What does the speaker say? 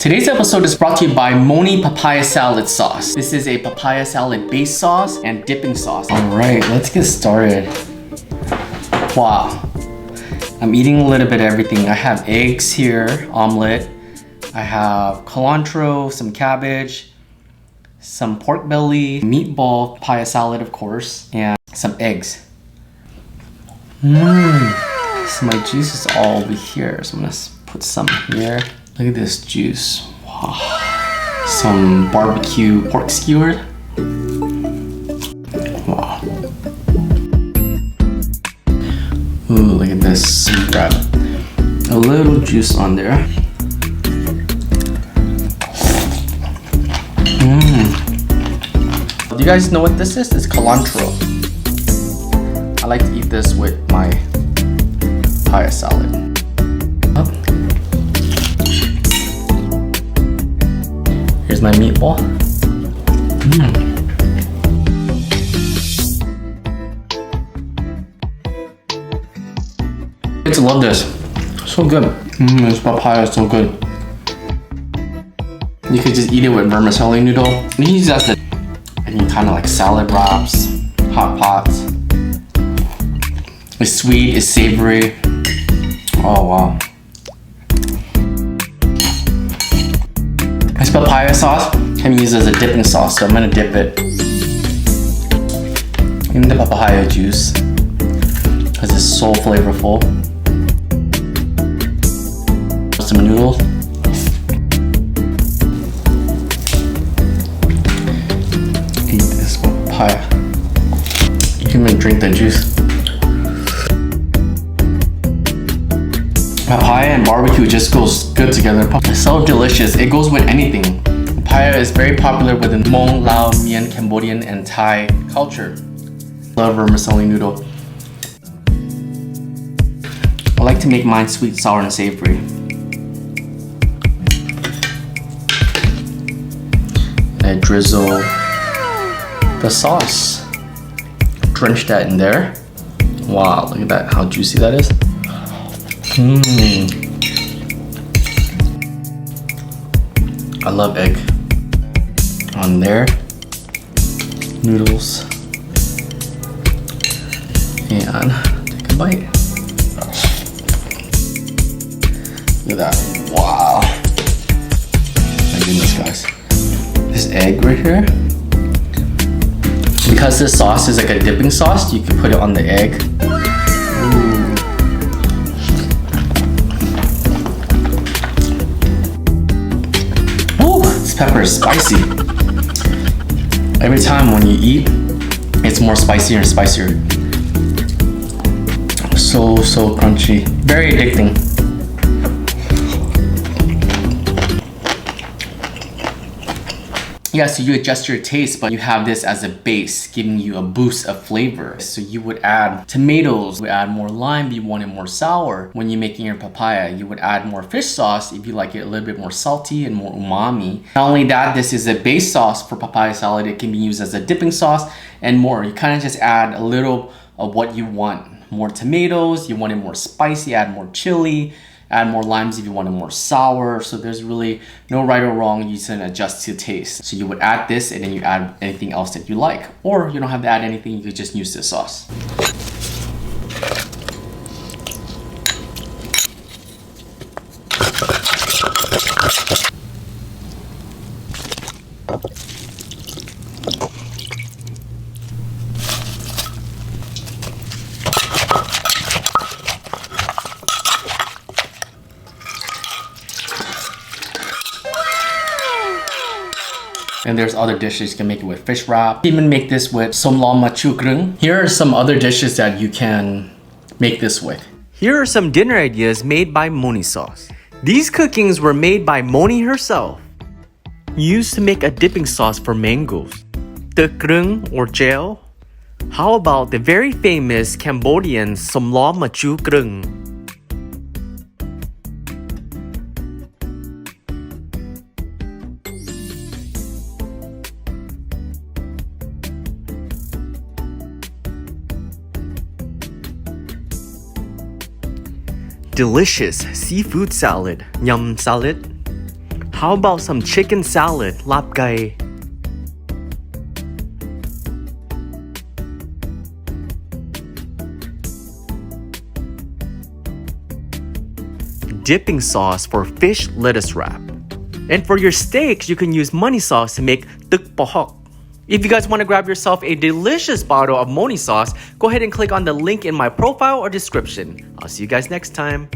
Today's episode is brought to you by My Papaya Salad Sauce. This is a papaya salad base sauce and dipping sauce. Alright, let's get started. Wow. I'm eating a little bit of everything. I have eggs here, omelette. I have cilantro, some cabbage, some pork belly, meatball, papaya salad of course, and some eggs. So my juice is all over here. So I'm gonna put some here. Look at this juice. Wow. Some barbecue pork skewers. Wow. Ooh, look at this. Grab a little juice on there. Do you guys know what this is? It's cilantro. I like to eat this with my papaya salad. Here's my meatball. Kids love this. So good. This papaya is so good. You could just eat it with vermicelli noodle. You can use that as any kind of like salad wraps, hot pots. It's sweet, it's savory. Oh wow. This papaya sauce can be used as a dipping sauce, so I'm gonna dip it in the papaya juice because it's so flavorful. Some noodles. Eat this papaya. You can even drink the juice. Papaya and barbecue just goes good together. It's so delicious. It goes with anything. Papaya is very popular within Hmong, Lao, Mien, Cambodian, and Thai culture. Love vermicelli noodle. I like to make mine sweet, sour, and savory. I drizzle the sauce. Drench that in there. Wow, look at that, how juicy that is. I love egg on there. Noodles. And take a bite. Look at that. Wow. My goodness, guys. This egg right here. Because this sauce is like a dipping sauce, you can put it on the egg. Pepper is spicy. Every time when you eat, it's more spicier and spicier. So crunchy. Very addicting. Yeah, so you adjust your taste, but you have this as a base, giving you a boost of flavor. So you would add tomatoes, you would add more lime if you want it more sour. When you're making your papaya, you would add more fish sauce if you like it a little bit more salty and more umami. Not only that, this is a base sauce for papaya salad. It can be used as a dipping sauce and more. You kind of just add a little of what you want. More tomatoes, you want it more spicy, add more chili. Add more limes if you want it more sour. So there's really no right or wrong. You can adjust to taste. So you would add this and then you add anything else that you like. Or you don't have to add anything, you could just use this sauce. And there's other dishes. You can make it with fish wrap. Even make this with som lam ma chu krung. Here are some other dishes that you can make this with. Here are some dinner ideas made by Moni Sauce. These cookings were made by Moni herself. Used to make a dipping sauce for mangoes. The krung or gel. How about the very famous Cambodian som lam ma chu krung? Delicious seafood salad, yum salad. How about some chicken salad, lap gai? Dipping sauce for fish lettuce wrap. And for your steaks, you can use Moni sauce to make Boklahong. If you guys want to grab yourself a delicious bottle of Moni sauce, go ahead and click on the link in my profile or description. I'll see you guys next time.